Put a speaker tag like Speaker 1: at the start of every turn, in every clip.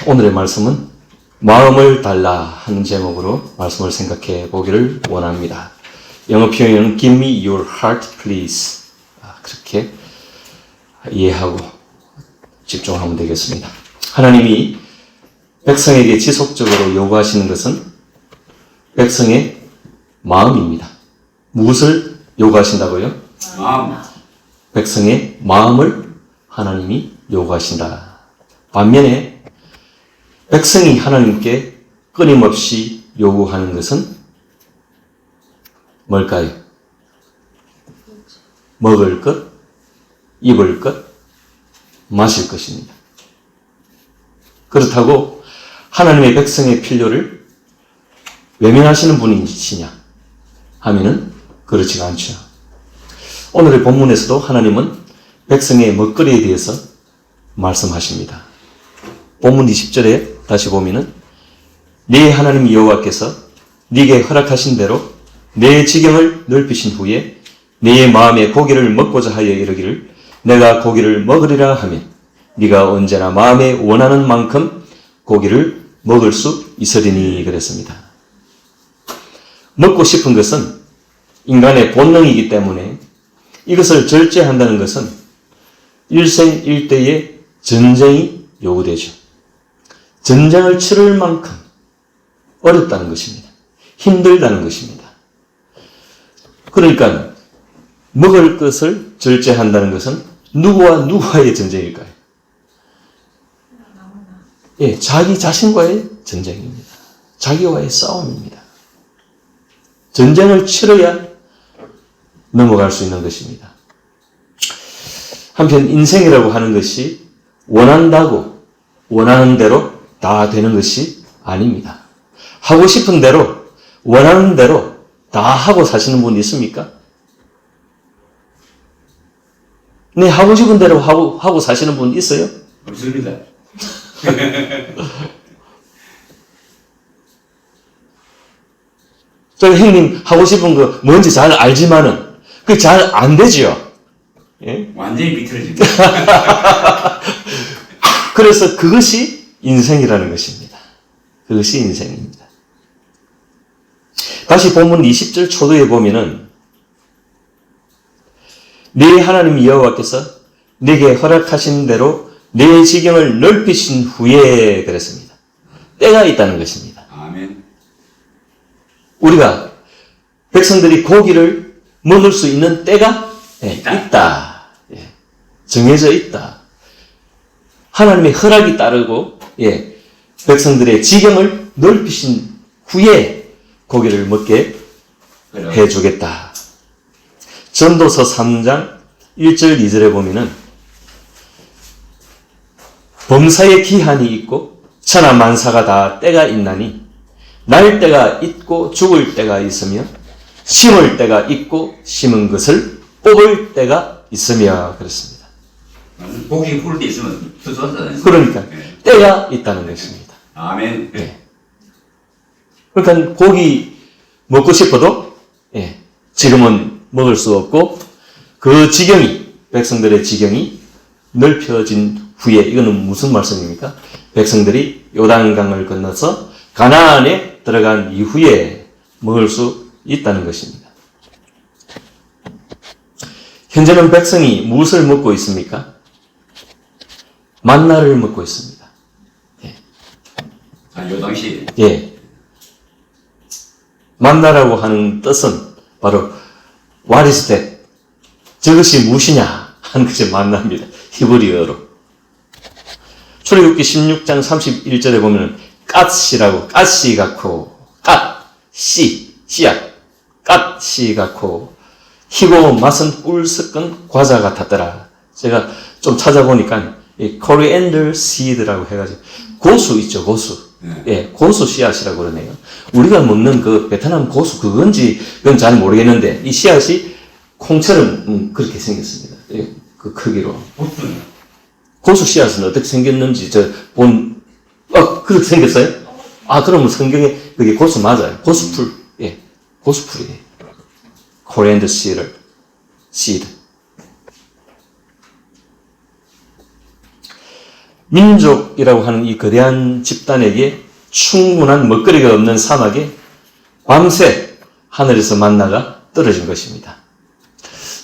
Speaker 1: 오늘의 말씀은 마음을 달라 하는 제목으로 말씀을 생각해 보기를 원합니다. 영어 표현은 Give me your heart please. 그렇게 이해하고 집중하면 되겠습니다. 하나님이 백성에게 지속적으로 요구하시는 것은 백성의 마음입니다. 무엇을 요구하신다고요?
Speaker 2: 마음.
Speaker 1: 백성의 마음을 하나님이 요구하신다. 반면에 백성이 하나님께 끊임없이 요구하는 것은 뭘까요? 먹을 것, 입을 것, 마실 것입니다. 그렇다고 하나님의 백성의 필요를 외면하시는 분이시냐 하면은 그렇지가 않죠. 오늘의 본문에서도 하나님은 백성의 먹거리에 대해서 말씀하십니다. 본문 20절에 다시 보면은 네 하나님 여호와께서 네게 허락하신 대로 내 지경을 넓히신 후에 네 마음에 고기를 먹고자 하여 이르기를 내가 고기를 먹으리라 하면 네가 언제나 마음에 원하는 만큼 고기를 먹을 수 있으리니 그랬습니다. 먹고 싶은 것은 인간의 본능이기 때문에 이것을 절제한다는 것은 일생일대의 전쟁이 요구되죠. 전쟁을 치를 만큼 어렵다는 것입니다. 힘들다는 것입니다. 그러니까 먹을 것을 절제한다는 것은 누구와 누구와의 전쟁일까요? 예, 자기 자신과의 전쟁입니다. 자기와의 싸움입니다. 전쟁을 치러야 넘어갈 수 있는 것입니다. 한편 인생이라고 하는 것이 원한다고 원하는 대로 다 되는 것이 아닙니다. 하고 싶은 대로 원하는 대로 다 하고 사시는 분이 있습니까? 네, 하고 싶은 대로 하고 사시는 분 있어요?
Speaker 2: 없습니다.
Speaker 1: 저 형님 하고 싶은 거 뭔지 잘 알지만은 그게 잘 안 되지요. 예?
Speaker 2: 완전히 비틀어집니다.
Speaker 1: 그래서 그것이 인생이라는 것입니다. 그것이 인생입니다. 다시 본문 20절 초도에 보면은 네 하나님 여호와께서 네게 허락하신 대로 내 지경을 넓히신 후에 그랬습니다. 때가 있다는 것입니다.
Speaker 2: 아멘.
Speaker 1: 우리가 백성들이 고기를 먹을 수 있는 때가 있다. 예. 정해져 있다. 하나님의 허락이 따르고 백성들의 지경을 넓히신 후에 고기를 먹게 해주겠다. 전도서 3장 1절 2절에 보면은 범사에 기한이 있고 천하 만사가 다 때가 있나니 날 때가 있고 죽을 때가 있으며 심을 때가 있고 심은 것을 뽑을 때가 있으며 그렇습니다.
Speaker 2: 고기 풀 때 있으면 더 좋았잖아요.
Speaker 1: 그러니까 때가 있다는 것입니다.
Speaker 2: 아멘.
Speaker 1: 그러니까 고기 먹고 싶어도 지금은 먹을 수 없고 그 지경이 백성들의 지경이 넓혀진 후에 이거는 무슨 말씀입니까? 백성들이 요단강을 건너서 가나안에 들어간 이후에 먹을 수 있다는 것입니다. 현재는 백성이 무엇을 먹고 있습니까? 만나를 먹고 있습니다.
Speaker 2: 요 당시.
Speaker 1: 만나라고 하는 뜻은 바로 What is that? 저것이 무엇이냐 하는 것이 만나입니다. 히브리어로. 출애굽기 16장 31절에 보면 갓시라고 갓시 갖고 씨앗 갓시 갖고 희고 맛은 꿀 섞은 과자 같았더라. 제가 좀 찾아보니까 coriander seed라고 해가지고 고수 있죠, 고수. 고수 씨앗이라고 그러네요. 우리가 먹는 그 베트남 고수 그건 잘 모르겠는데 이 씨앗이 콩처럼 그렇게 생겼습니다. 그 크기로. 고수 씨앗은 어떻게 생겼는지 그렇게 생겼어요? 그러면 성경에 그게 고수 맞아요. 고수풀. 고수풀이에요. coriander seed. 민족이라고 하는 이 거대한 집단에게 충분한 먹거리가 없는 사막에 밤새 하늘에서 만나가 떨어진 것입니다.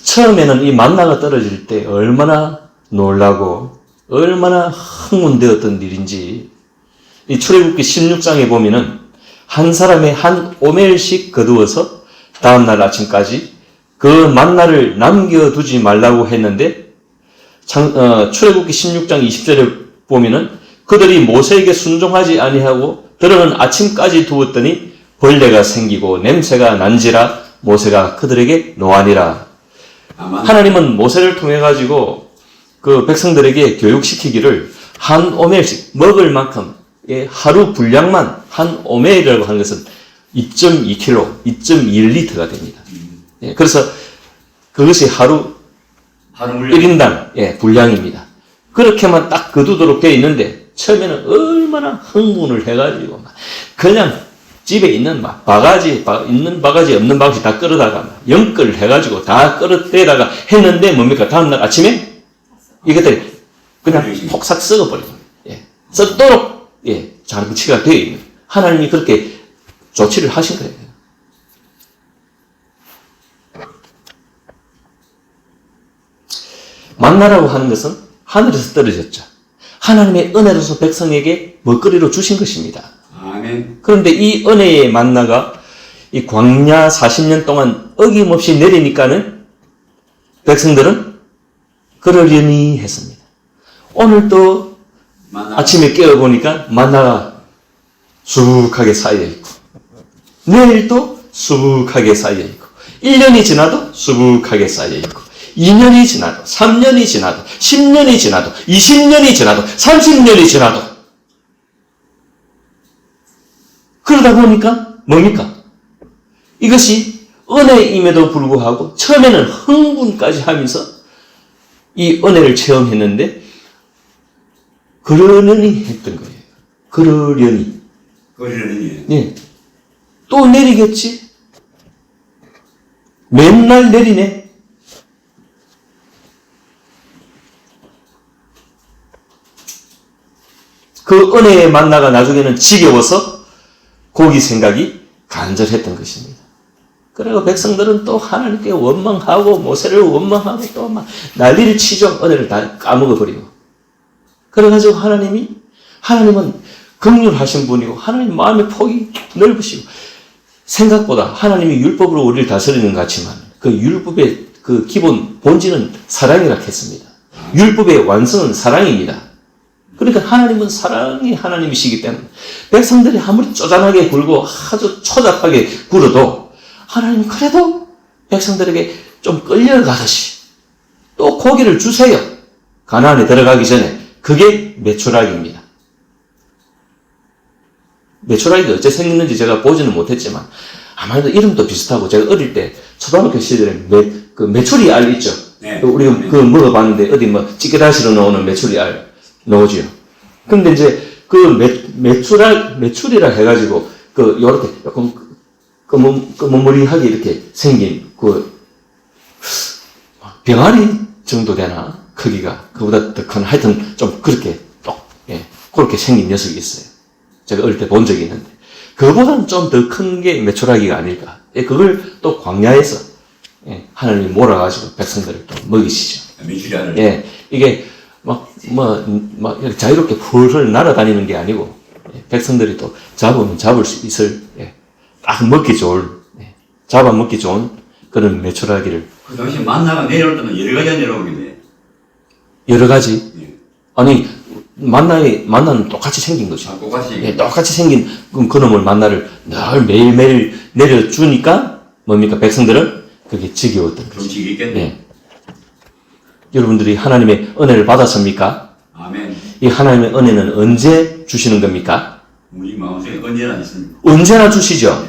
Speaker 1: 처음에는 이 만나가 떨어질 때 얼마나 놀라고 얼마나 흥분되었던 일인지 이 출애굽기 16장에 보면은 한 사람의 한 오멜씩 거두어서 다음날 아침까지 그 만나를 남겨두지 말라고 했는데 출애굽기 16장 20절에 보면은 그들이 모세에게 순종하지 아니하고 들어는 아침까지 두었더니 벌레가 생기고 냄새가 난지라 모세가 그들에게 노하니라. 하나님은 모세를 통해 가지고 그 백성들에게 교육시키기를 한 오멜씩 먹을 만큼의 하루 분량만 한 오멜이라고 하는 것은 2.2kg, 2.1리터가 됩니다. 예, 그래서 그것이 하루
Speaker 2: 물량.
Speaker 1: 1인당 예, 분량입니다. 그렇게만 딱 거두도록 되어 있는데 처음에는 얼마나 흥분을 해가지고 막 그냥 집에 있는 막 바가지, 있는 바가지 없는 바가지 다 끌어다가 영끌 해가지고 다 끌어대다가 했는데 뭡니까? 다음날 아침에 이것들이 그냥 폭삭 썩어버립니다. 예, 썩도록 예, 장치가 되어 있는 하나님이 그렇게 조치를 하신 거예요. 만나라고 하는 것은 하늘에서 떨어졌죠. 하나님의 은혜로서 백성에게 먹거리로 주신 것입니다.
Speaker 2: 아멘.
Speaker 1: 그런데 이 은혜의 만나가 이 광야 40년 동안 어김없이 내리니까는 백성들은 그러려니 했습니다. 오늘 또 아침에 깨어보니까 만나가 수북하게 쌓여있고 내일 또 수북하게 쌓여있고 1년이 지나도 수북하게 쌓여있고 2년이 지나도 3년이 지나도 10년이 지나도 20년이 지나도 30년이 지나도 그러다 보니까 뭡니까? 이것이 은혜임에도 불구하고 처음에는 흥분까지 하면서 이 은혜를 체험했는데 그러려니 했던 거예요. 그러려니. 예. 또 내리겠지? 맨날 내리네. 그 은혜의 만나가 나중에는 지겨워서 고기 생각이 간절했던 것입니다. 그리고 백성들은 또 하나님께 원망하고 모세를 원망하고 또 막 난리를 치죠. 은혜를 다 까먹어버리고. 그래가지고 하나님은 긍휼하신 분이고 하나님 마음의 폭이 넓으시고 생각보다 하나님이 율법으로 우리를 다스리는 것 같지만 그 율법의 그 기본 본질은 사랑이라 했습니다. 율법의 완성은 사랑입니다. 그러니까 하나님은 사랑의 하나님이시기 때문에 백성들이 아무리 쪼잔하게 굴고 아주 초잡하게 굴어도 하나님은 그래도 백성들에게 좀 끌려가듯이 또 고기를 주세요. 가나안에 들어가기 전에 그게 메추라기입니다. 메추라기가 어째 생겼는지 제가 보지는 못했지만 아마도 이름도 비슷하고 제가 어릴 때 초등학교 시절에 메추리 알 있죠?
Speaker 2: 네.
Speaker 1: 우리가 그거 먹어봤는데 어디 뭐 찌개다시로 나오는 메추리 알 나오지요. 근데 이제 그 메추리라 해가지고 요렇게 조금 거뭇거뭇하게 이렇게 생긴 병아리 정도 되나? 크기가 그보다 더 큰 하여튼 좀 그렇게 그렇게 생긴 녀석이 있어요. 제가 어릴 때 본 적이 있는데 그보다는 좀 더 큰 게 메추라기가 아닐까. 그걸 또 광야에서 하나님이 몰아가지고 백성들을 또 먹이시죠.
Speaker 2: 메추리알을.
Speaker 1: 이게 막 이렇게 자유롭게 훌훌 날아다니는 게 아니고 백성들이 또 잡으면 잡을 수 있을 딱 먹기 좋을 잡아먹기 좋은 그런 메추라기를.
Speaker 2: 그 당시 만나가 내려올 때는 여러 가지가 내려오겠네.
Speaker 1: 여러 가지. 아니 만나는 똑같이 생긴 거죠.
Speaker 2: 아, 똑같이.
Speaker 1: 똑같이 생긴 그놈을 만나를 늘 매일매일 내려주니까 뭡니까? 백성들은 그게 지겨웠던 거죠.
Speaker 2: 좀 지겠겠네.
Speaker 1: 여러분들이 하나님의 은혜를 받았습니까?
Speaker 2: 아멘.
Speaker 1: 이 하나님의 은혜는 언제 주시는 겁니까?
Speaker 2: 우리 마음속에 언제나 있습니다.
Speaker 1: 언제나 주시죠.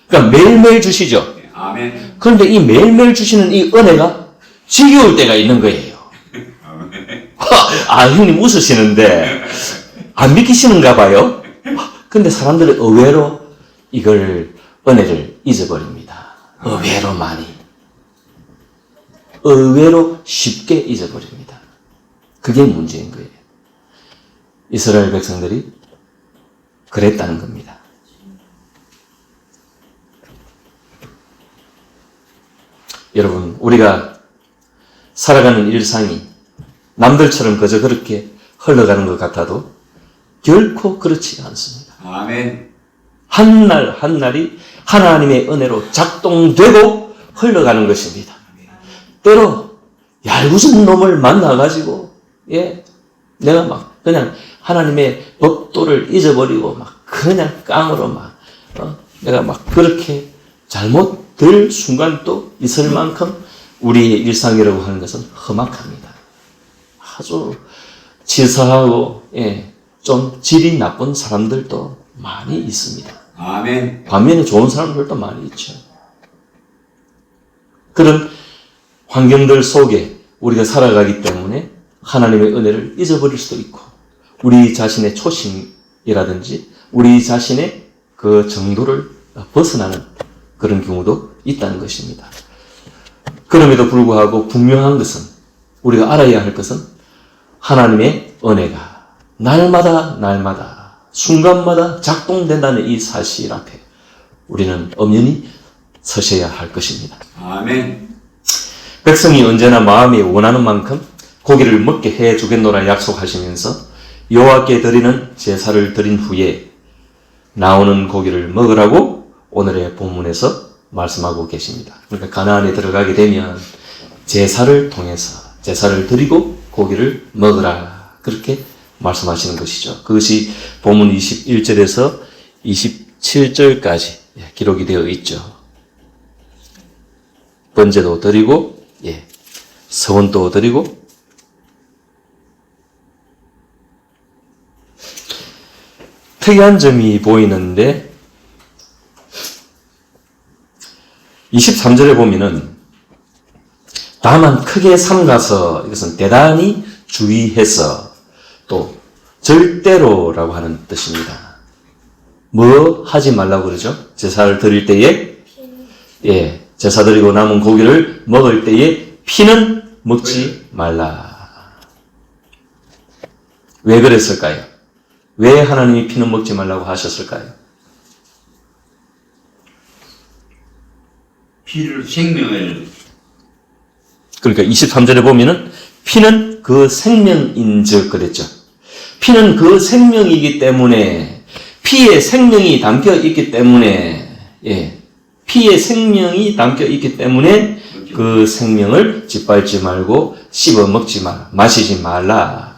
Speaker 1: 그러니까 매일매일 주시죠.
Speaker 2: 아멘.
Speaker 1: 그런데 이 매일매일 주시는 이 은혜가 지겨울 때가 있는 거예요. 아, 형님 웃으시는데 안 믿기시는가 봐요. 근데 사람들은 의외로 이걸 은혜를 잊어버립니다. 의외로 많이. 의외로 쉽게 잊어버립니다. 그게 문제인 거예요. 이스라엘 백성들이 그랬다는 겁니다. 여러분, 우리가 살아가는 일상이 남들처럼 그저 그렇게 흘러가는 것 같아도 결코 그렇지 않습니다.
Speaker 2: 아멘.
Speaker 1: 한 날 한 날이 하나님의 은혜로 작동되고 흘러가는 것입니다. 때로 얄궂은 놈을 만나가지고 내가 막 그냥 하나님의 법도를 잊어버리고 막 그냥 깡으로 막 내가 막 그렇게 잘못될 순간도 있을 만큼 우리의 일상이라고 하는 것은 험악합니다. 아주 치사하고 좀 질이 나쁜 사람들도 많이 있습니다.
Speaker 2: 아멘.
Speaker 1: 반면에 좋은 사람들도 많이 있죠. 그런 환경들 속에 우리가 살아가기 때문에 하나님의 은혜를 잊어버릴 수도 있고 우리 자신의 초심이라든지 우리 자신의 그 정도를 벗어나는 그런 경우도 있다는 것입니다. 그럼에도 불구하고 분명한 것은 우리가 알아야 할 것은 하나님의 은혜가 날마다 순간마다 작동된다는 이 사실 앞에 우리는 엄연히 서셔야 할 것입니다.
Speaker 2: 아멘.
Speaker 1: 백성이 언제나 마음이 원하는 만큼 고기를 먹게 해 주겠노라 약속하시면서 여호와께 드리는 제사를 드린 후에 나오는 고기를 먹으라고 오늘의 본문에서 말씀하고 계십니다. 그러니까 가나안에 들어가게 되면 제사를 통해서 제사를 드리고 고기를 먹으라 그렇게 말씀하시는 것이죠. 그것이 본문 21절에서 27절까지 기록이 되어 있죠. 번제도 드리고 서원도 드리고 특이한 점이 보이는데 23절에 보면은 다만 크게 삼가서 이것은 대단히 주의해서 또 절대로라고 하는 뜻입니다. 뭐 하지 말라고 그러죠? 제사를 드릴 때에 제사 드리고 남은 고기를 먹을 때에 피는 먹지 말라. 왜 그랬을까요? 왜 하나님이 피는 먹지 말라고 하셨을까요?
Speaker 2: 피를 생명을
Speaker 1: 그러니까 23절에 보면은 피는 그 생명인즉 그랬죠. 피는 그 생명이기 때문에 피에 생명이 담겨 있기 때문에 피에 생명이 담겨 있기 때문에 그 생명을 짓밟지 말고 씹어 먹지 말라. 마시지 말라.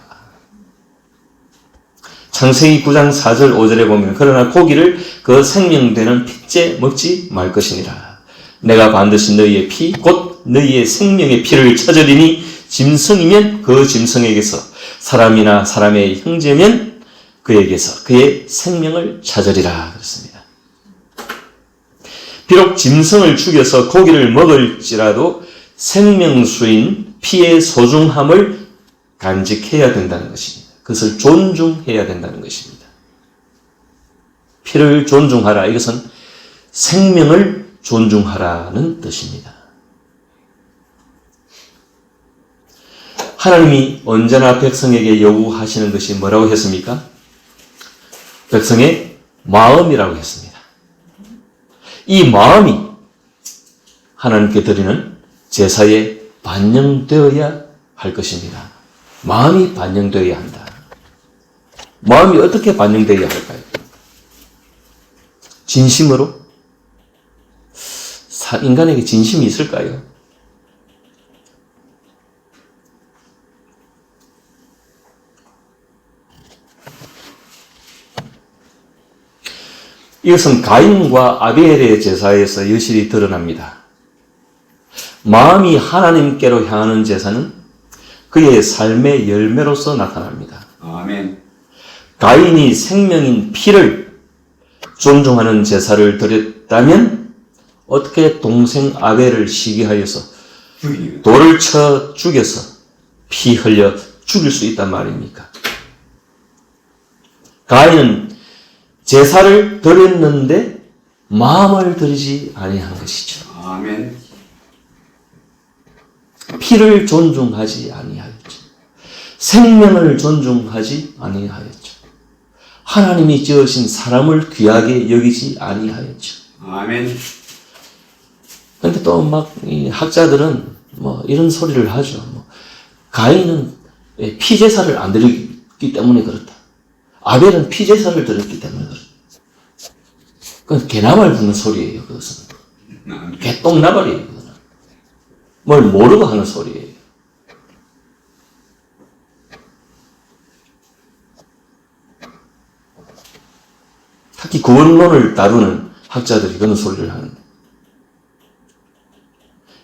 Speaker 1: 창세기 9장 4절 5절에 보면 그러나 고기를 그 생명되는 핏째 먹지 말 것이니라. 내가 반드시 너희의 피 곧 너희의 생명의 피를 찾으리니 짐승이면 그 짐승에게서 사람이나 사람의 형제면 그에게서 그의 생명을 찾으리라 그랬습니다. 비록 짐승을 죽여서 고기를 먹을지라도 생명수인 피의 소중함을 간직해야 된다는 것입니다. 그것을 존중해야 된다는 것입니다. 피를 존중하라. 이것은 생명을 존중하라는 뜻입니다. 하나님이 언제나 백성에게 요구하시는 것이 뭐라고 했습니까? 백성의 마음이라고 했습니다. 이 마음이 하나님께 드리는 제사에 반영되어야 할 것입니다. 마음이 반영되어야 한다. 마음이 어떻게 반영되어야 할까요? 진심으로? 인간에게 진심이 있을까요? 이것은 가인과 아벨의 제사에서 여실히 드러납니다. 마음이 하나님께로 향하는 제사는 그의 삶의 열매로서 나타납니다.
Speaker 2: 아멘.
Speaker 1: 가인이 생명인 피를 존중하는 제사를 드렸다면 어떻게 동생 아벨을 시기하여서
Speaker 2: 죽이는
Speaker 1: 돌을 쳐 죽여서 피 흘려 죽일 수 있단 말입니까? 가인은 제사를 드렸는데 마음을 드리지 아니한 것이죠.
Speaker 2: 아멘.
Speaker 1: 피를 존중하지 아니하였죠. 생명을 존중하지 아니하였죠. 하나님이 지으신 사람을 귀하게 여기지 아니하였죠.
Speaker 2: 아멘.
Speaker 1: 근데 또 막 이 학자들은 뭐 이런 소리를 하죠. 뭐 가인은 피제사를 안 드렸기 때문에 그렇다. 아벨은 피제사를 드렸기 때문에 그렇다. 그건 개나발 부는 소리예요. 그것은 개똥나발이에요. 그거는 뭘 모르고 하는 소리예요. 특히 구원론을 다루는 학자들이 그런 소리를 하는데,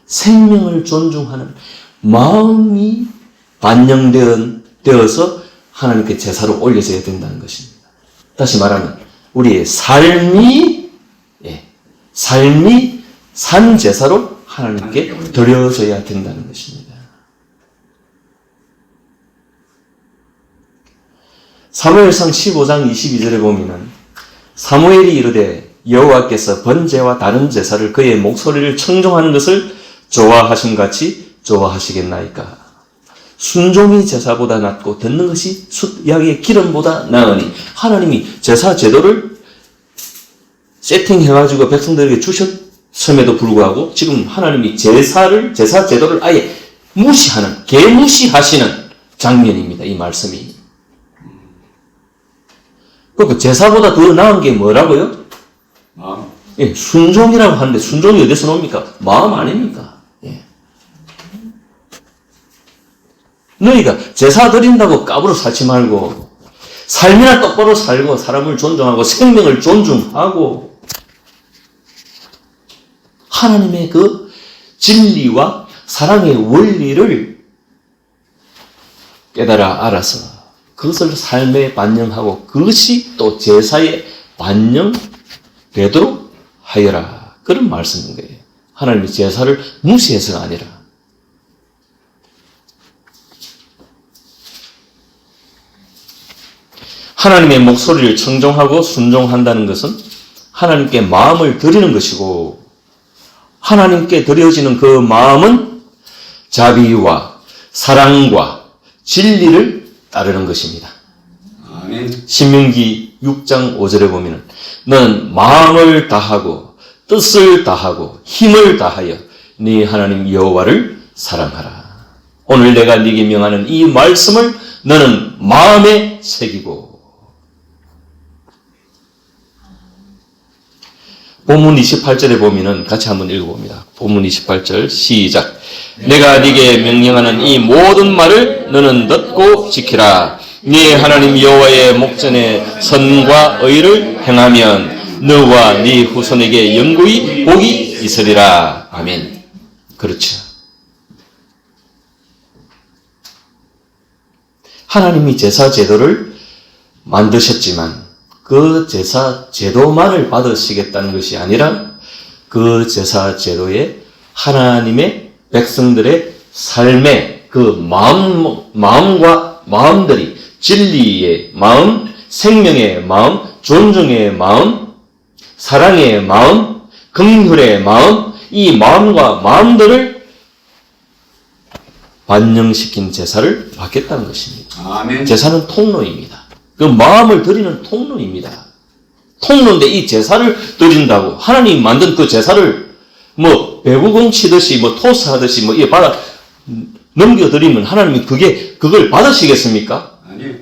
Speaker 1: 생명을 존중하는 마음이 반영되어서 하나님께 제사로 올려져야 된다는 것입니다. 다시 말하면 우리의 삶이 산 제사로 하나님께 드려져야 된다는 것입니다. 사무엘상 15장 22절에 보면은 사무엘이 이르되 여호와께서 번제와 다른 제사를 그의 목소리를 청종하는 것을 좋아하심 같이 좋아하시겠나이까. 순종이 제사보다 낫고 듣는 것이 숫약의 기름보다 나으니, 하나님이 제사 제도를 세팅해가지고 백성들에게 주셨음에도 불구하고 지금 하나님이 제사 제도를 아예 개무시하시는 장면입니다. 이 말씀이. 그 제사보다 더 나은 게 뭐라고요?
Speaker 2: 마음.
Speaker 1: 예, 순종이라고 하는데 순종이 어디서 나옵니까? 마음 아닙니까? 예. 너희가 제사 드린다고 까불어 살지 말고 삶이나 똑바로 살고 사람을 존중하고 생명을 존중하고 하나님의 그 진리와 사랑의 원리를 깨달아 알아서 그것을 삶에 반영하고 그것이 또 제사에 반영되도록 하여라. 그런 말씀인 거예요. 하나님이 제사를 무시해서가 아니라. 하나님의 목소리를 청종하고 순종한다는 것은 하나님께 마음을 드리는 것이고, 하나님께 드려지는 그 마음은 자비와 사랑과 진리를 따르는 것입니다.
Speaker 2: 아멘.
Speaker 1: 신명기 6장 5절에 보면 너는 마음을 다하고 뜻을 다하고 힘을 다하여 네 하나님 여호와를 사랑하라. 오늘 내가 네게 명하는 이 말씀을 너는 마음에 새기고. 본문 28절에 보면은 같이 한번 읽어봅니다. 본문 28절 시작. 내가 네게 명령하는 이 모든 말을 너는 듣고 지키라. 네 하나님 여호와의 목전에 선과 의를 행하면 너와 네 후손에게 영구히 복이 있으리라. 아멘. 그렇죠. 하나님이 제사 제도를 만드셨지만 그 제사 제도만을 받으시겠다는 것이 아니라 그 제사 제도에 하나님의 백성들의 삶의 그 마음과 마음들이 진리의 마음, 생명의 마음, 존중의 마음, 사랑의 마음, 긍휼의 마음, 이 마음과 마음들을 반영시킨 제사를 받겠다는 것입니다.
Speaker 2: 아멘.
Speaker 1: 제사는 통로입니다. 그 마음을 드리는 통로입니다. 통로인데 이 제사를 드린다고 하나님 만든 그 제사를 뭐 배구공 치듯이 뭐 토스하듯이 뭐 받아 넘겨드리면 하나님이 그걸 받으시겠습니까?
Speaker 2: 아니요.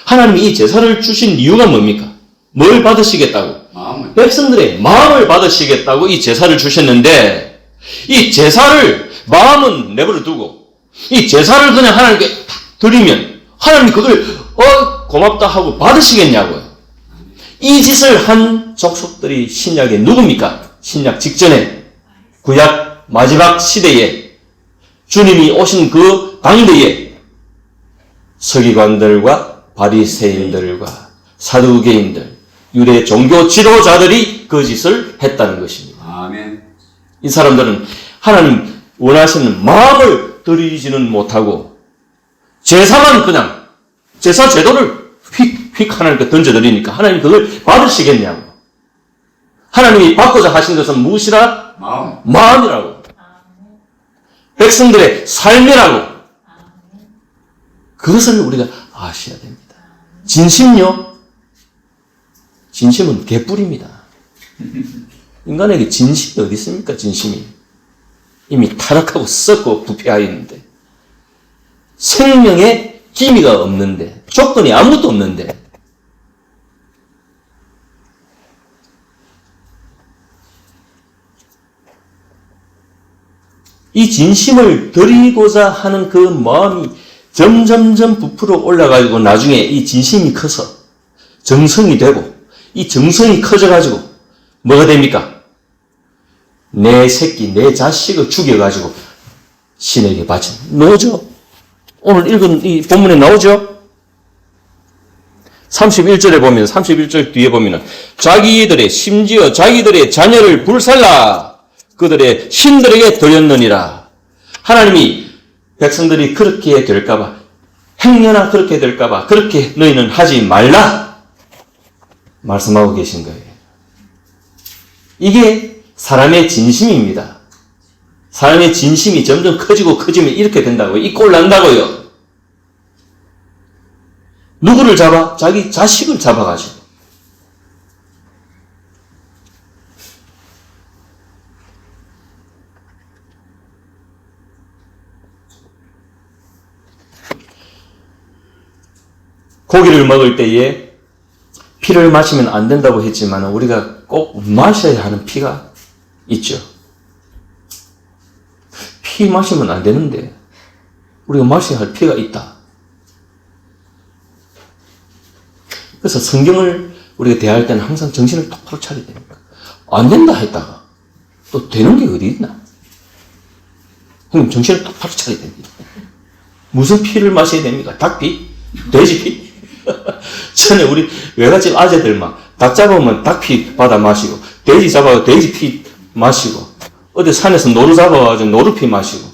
Speaker 1: 하나님이 이 제사를 주신 이유가 뭡니까? 뭘 받으시겠다고?
Speaker 2: 마음을.
Speaker 1: 백성들의 마음을 받으시겠다고 이 제사를 주셨는데, 이 제사를 마음은 내버려 두고 이 제사를 그냥 하나님께 드리면 하나님이 그걸 고맙다 하고 받으시겠냐고요. 이 짓을 한 족속들이 신약에 누굽니까? 신약 직전에 구약 마지막 시대에 주님이 오신 그 당대에 서기관들과 바리새인들과 사두개인들, 유대 종교 지도자들이 그 짓을 했다는 것입니다.
Speaker 2: 아멘.
Speaker 1: 이 사람들은 하나님 원하시는 마음을 드리지는 못하고 제사만 그냥 제사 제도를 휙 하나님께 던져드리니까 하나님 그걸 받으시겠냐고. 하나님이 받고자 하신 것은 무엇이라? 마음이라고. 백성들의 삶이라고. 그것을 우리가 아셔야 됩니다. 진심요. 진심은 개뿔입니다. 인간에게 진심이 어디 있습니까? 진심이. 이미 타락하고 썩고 부패하여 있는데, 생명의 기미가 없는데, 조건이 아무것도 없는데, 이 진심을 드리고자 하는 그 마음이 점점점 부풀어 올라가지고 나중에 이 진심이 커서 정성이 되고, 이 정성이 커져가지고 뭐가 됩니까? 내 새끼, 내 자식을 죽여가지고 신에게 바친, 나오죠? 오늘 읽은 이 본문에 나오죠? 31절에 보면, 31절 뒤에 보면은, 심지어 자기들의 자녀를 불살라 그들의 신들에게 돌렸느니라. 하나님이 백성들이 그렇게 될까봐, 행여나 그렇게 될까봐, 그렇게 너희는 하지 말라 말씀하고 계신 거예요. 이게 사람의 진심입니다. 사람의 진심이 점점 커지고 커지면 이렇게 된다고요. 이 꼴 난다고요. 누구를 잡아? 자기 자식을 잡아가지고. 고기를 먹을 때에 피를 마시면 안 된다고 했지만 우리가 꼭 마셔야 하는 피가 있죠. 피 마시면 안 되는데 우리가 마셔야 할 피가 있다. 그래서 성경을 우리가 대할 때는 항상 정신을 똑바로 차려야 됩니다. 안 된다 했다가 또 되는 게 어디 있나? 형님 정신을 똑바로 차려야 됩니다. 무슨 피를 마셔야 됩니까? 닭피? 돼지피? 전에 우리 외갓집 아재들 막 닭 잡으면 닭피 받아 마시고, 돼지 잡아서 돼지피 마시고, 어디 산에서 노루 잡아가지고 노루피 마시고.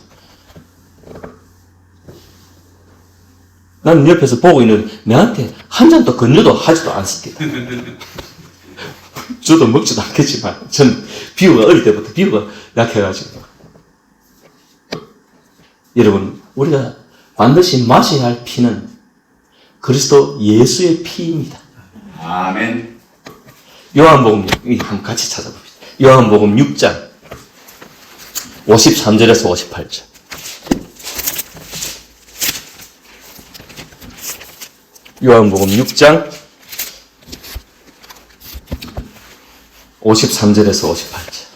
Speaker 1: 나는 옆에서 보고 있는 내한테 한 잔도 건조도 하지도 않습니다. 저도 먹지도 않겠지만 전 비유가 어릴 때부터 비유가 약해가지고. 여러분, 우리가 반드시 마셔야 할 피는 그리스도 예수의 피입니다.
Speaker 2: 아멘.
Speaker 1: 요한복음, 한번 같이 찾아봅시다. 요한복음 6장 53절에서 58절. 요한복음 6장 53절에서 58절.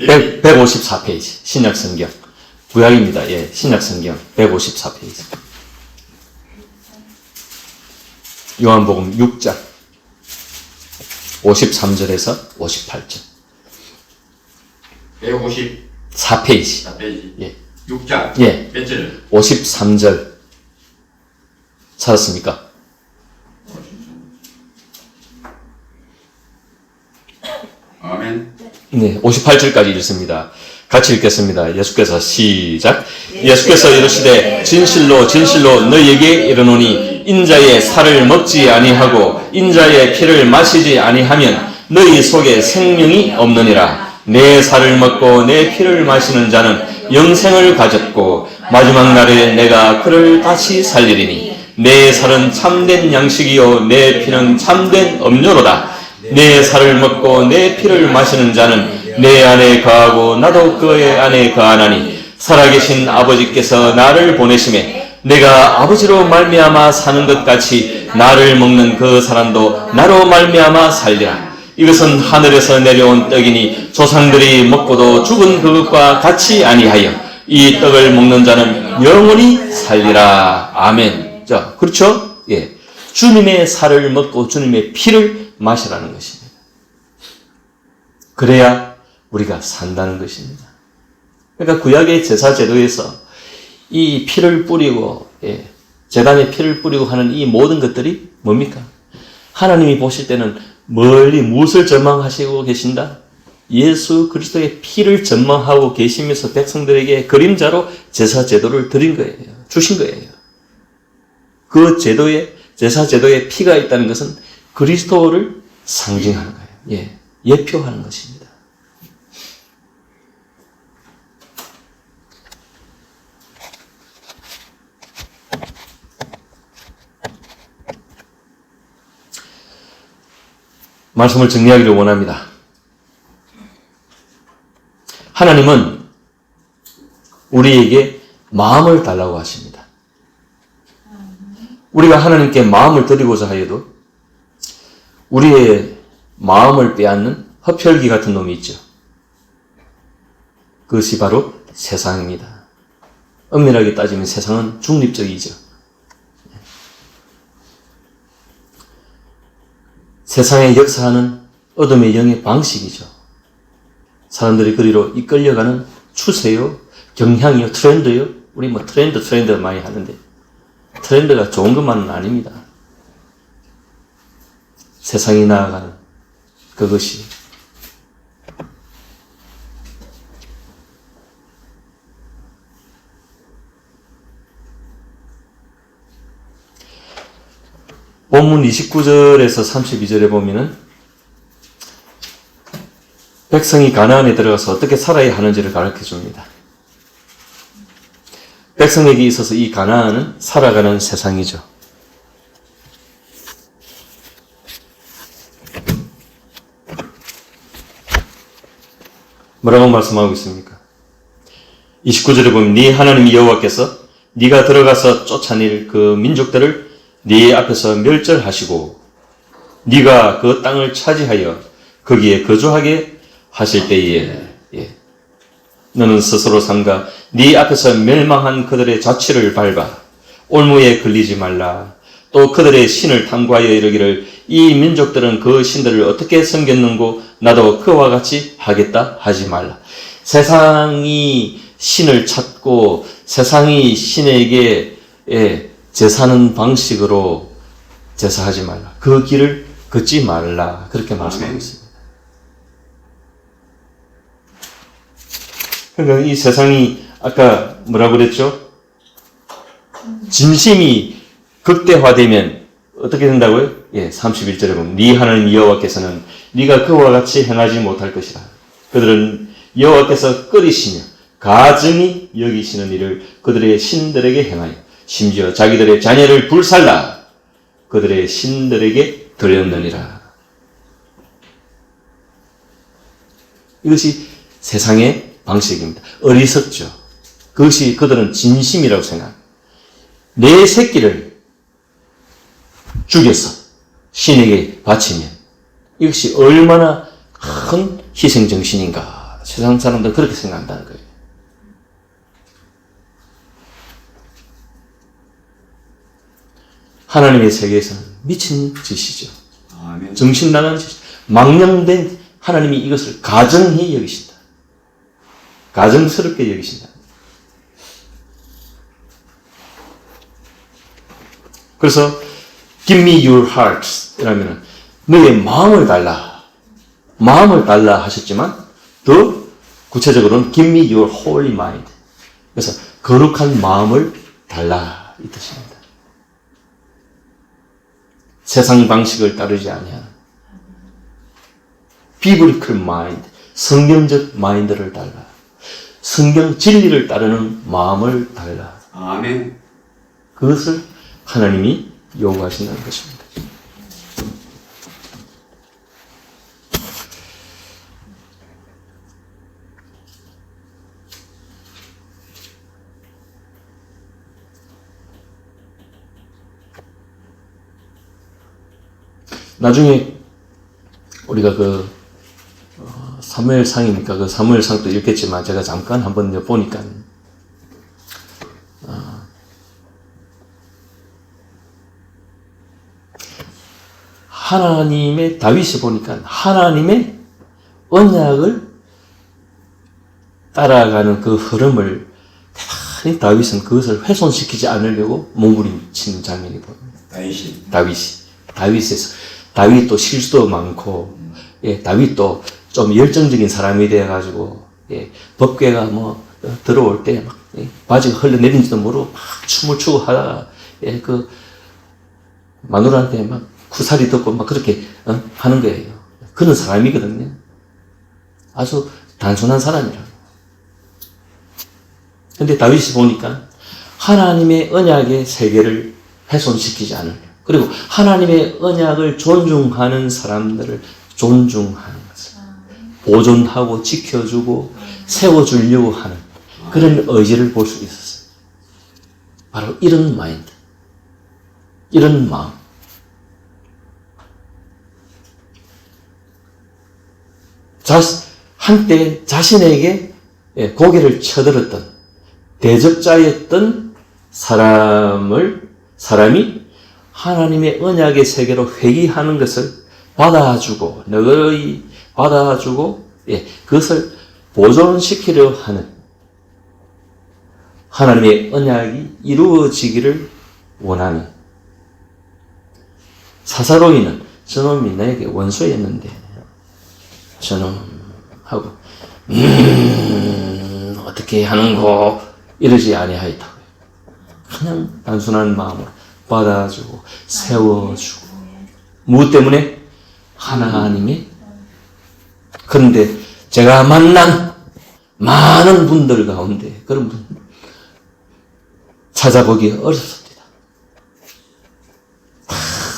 Speaker 1: 백 154페이지 신약성경 구약입니다. 예, 신약성경 154페이지 요한복음 6장 53절에서 58절
Speaker 2: 154페이지
Speaker 1: 4페이지 예.
Speaker 2: 6장
Speaker 1: 예.
Speaker 2: 몇 절?
Speaker 1: 53절 찾았습니까?
Speaker 2: 아멘.
Speaker 1: 네, 58절까지 읽습니다. 같이 읽겠습니다. 예수께서 시작. 예수께서 이르시되 진실로 진실로 너희에게 이르노니 인자의 살을 먹지 아니하고 인자의 피를 마시지 아니하면 너희 속에 생명이 없느니라. 내 살을 먹고 내 피를 마시는 자는 영생을 가졌고 마지막 날에 내가 그를 다시 살리리니 내 살은 참된 양식이요 내 피는 참된 음료로다. 내 살을 먹고 내 피를 마시는 자는 내 안에 거하고 나도 그의 안에 거하나니 살아계신 아버지께서 나를 보내심에 내가 아버지로 말미암아 사는 것 같이 나를 먹는 그 사람도 나로 말미암아 살리라. 이것은 하늘에서 내려온 떡이니 조상들이 먹고도 죽은 그것과 같이 아니하여 이 떡을 먹는 자는 영원히 살리라. 아멘. 자, 그렇죠? 예. 주님의 살을 먹고 주님의 피를 마시라는 것입니다. 그래야 우리가 산다는 것입니다. 그러니까 구약의 제사 제도에서 이 피를 뿌리고 제단에 피를 뿌리고 하는 이 모든 것들이 뭡니까? 하나님이 보실 때는 멀리 무엇을 전망하시고 계신다? 예수 그리스도의 피를 전망하고 계시면서 백성들에게 그림자로 제사 제도를 드린 거예요. 주신 거예요. 그 제도에 제사 제도에 피가 있다는 것은 그리스도를 상징하는 거예요. 예, 예표하는 것입니다. 말씀을 정리하기를 원합니다. 하나님은 우리에게 마음을 달라고 하십니다. 우리가 하나님께 마음을 드리고자 하여도 우리의 마음을 빼앗는 흡혈귀 같은 놈이 있죠. 그것이 바로 세상입니다. 엄밀하게 따지면 세상은 중립적이죠. 세상에 역사하는 어둠의 영의 방식이죠. 사람들이 그리로 이끌려가는 추세요, 경향이요, 트렌드요. 우리 뭐 트렌드 많이 하는데 트렌드가 좋은 것만은 아닙니다. 세상이 나아가는 그것이 본문 29절에서 32절에 보면은 백성이 가나안에 들어가서 어떻게 살아야 하는지를 가르쳐 줍니다. 백성에게 있어서 이 가나안은 살아가는 세상이죠. 뭐라고 말씀하고 있습니까? 29절에 보면 네 하나님 여호와께서 네가 들어가서 쫓아낼 그 민족들을 네 앞에서 멸절하시고 네가 그 땅을 차지하여 거기에 거주하게 하실 때에 너는 스스로 삼가 네 앞에서 멸망한 그들의 자취를 밟아 올무에 걸리지 말라. 또 그들의 신을 탐구하여 이르기를 이 민족들은 그 신들을 어떻게 섬겼는고 나도 그와 같이 하겠다 하지 말라. 세상이 신을 찾고 세상이 신에게 제사하는 방식으로 제사하지 말라. 그 길을 걷지 말라. 그렇게 말씀하고 있습니다. 그러니까 이 세상이 아까 뭐라고 그랬죠? 진심이 극대화되면 어떻게 된다고요? 31절에 보면 네 하나님 여호와께서는 네가 그와 같이 행하지 못할 것이라. 그들은 여호와께서 끓이시며 가증히 여기시는 일을 그들의 신들에게 행하여 심지어 자기들의 자녀를 불살라 그들의 신들에게 드렸느니라. 이것이 세상의 방식입니다. 어리석죠. 그것이 그들은 진심이라고 생각합니다. 내 새끼를 죽여서 신에게 바치면 이것이 얼마나 큰 희생정신인가. 세상 사람들은 그렇게 생각한다는 거예요. 하나님의 세계에서는 미친 짓이죠.
Speaker 2: 아멘.
Speaker 1: 정신 나간 짓, 망령된 하나님이 이것을 가정히 여기신다. 가정스럽게 여기신다. 그래서 Give me your heart 이라면 너의 마음을 달라. 마음을 달라 하셨지만 더 구체적으로는 Give me your holy mind. 그래서 거룩한 마음을 달라 이 뜻입니다. 세상 방식을 따르지 아니하는 비블리컬 마인드, 성경적 마인드를 달라. 성경 진리를 따르는 마음을 달라.
Speaker 2: 아멘.
Speaker 1: 그것을 하나님이 요구하신다는 것입니다. 나중에 우리가 사무엘상이니까 그 사무엘상도 읽겠지만 제가 잠깐 한번 보니까 하나님의 다윗이 보니까 하나님의 언약을 따라가는 그 흐름을 대단히 다윗은 그것을 훼손시키지 않으려고 몸부림치는 장면이 보입니다. 다윗도 실수도 많고, 다윗도 좀 열정적인 사람이 되어가지고, 법궤가 들어올 때 막, 바지가 흘러내린지도 모르고 막 춤을 추고 하다가, 마누라한테 막 구살이 덮고 막 그렇게, 하는 거예요. 그런 사람이거든요. 아주 단순한 사람이라고. 근데 다윗이 보니까 하나님의 언약의 세계를 훼손시키지 않으려. 그리고 하나님의 언약을 존중하는 사람들을 존중하는 것을 보존하고 지켜주고 세워주려고 하는 그런 의지를 볼 수 있었어요. 바로 이런 마인드, 이런 마음. 한때 자신에게 고개를 쳐들었던 대적자였던 사람이 하나님의 언약의 세계로 회귀하는 것을 받아주고 너희 받아주고 그것을 보존시키려 하는 하나님의 언약이 이루어지기를 원하는 사사로이는 저놈이 나에게 원수였는데 저놈하고 어떻게 하는고 이러지 아니하였다고요. 그냥 단순한 마음으로 받아주고 세워주고 무엇 때문에? 하나님의. 그런데 제가 만난 많은 분들 가운데 그런 분 찾아보기 어렵습니다. 다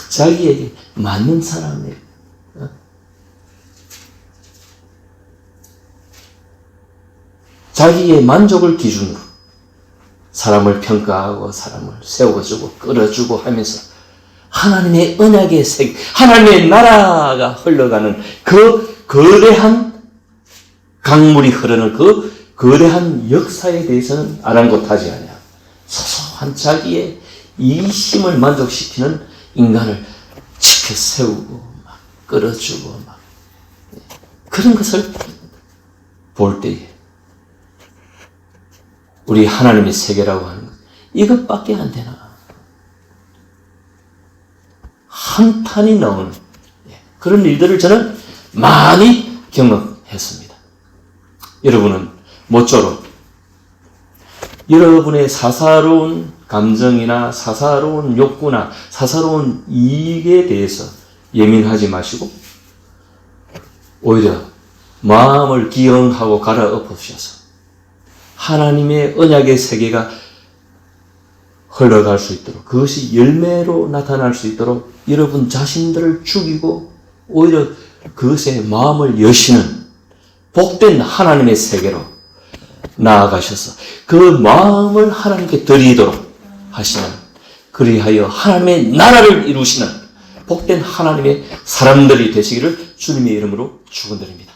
Speaker 1: 자기에게 맞는 사람이에요. 자기의 만족을 기준으로 사람을 평가하고 사람을 세워주고 끌어주고 하면서 하나님의 언약의 세계, 하나님의 나라가 흘러가는 그 거대한 강물이 흐르는 그 거대한 역사에 대해서는 아랑곳하지 않냐. 소소한 자기의 이심을 만족시키는 인간을 지켜 세우고 막 끌어주고 막 그런 것을 볼 때에 우리 하나님의 세계라고 하는 것 이것밖에 안 되나. 한탄이 나오는 그런 일들을 저는 많이 경험했습니다. 여러분은 모쪼록 여러분의 사사로운 감정이나 사사로운 욕구나 사사로운 이익에 대해서 예민하지 마시고 오히려 마음을 기영하고 갈아엎으셔서 하나님의 언약의 세계가 흘러갈 수 있도록 그것이 열매로 나타날 수 있도록 여러분 자신들을 죽이고 오히려 그것에 마음을 여시는 복된 하나님의 세계로 나아가셔서 그 마음을 하나님께 드리도록 하시는 그리하여 하나님의 나라를 이루시는 복된 하나님의 사람들이 되시기를 주님의 이름으로 축원드립니다.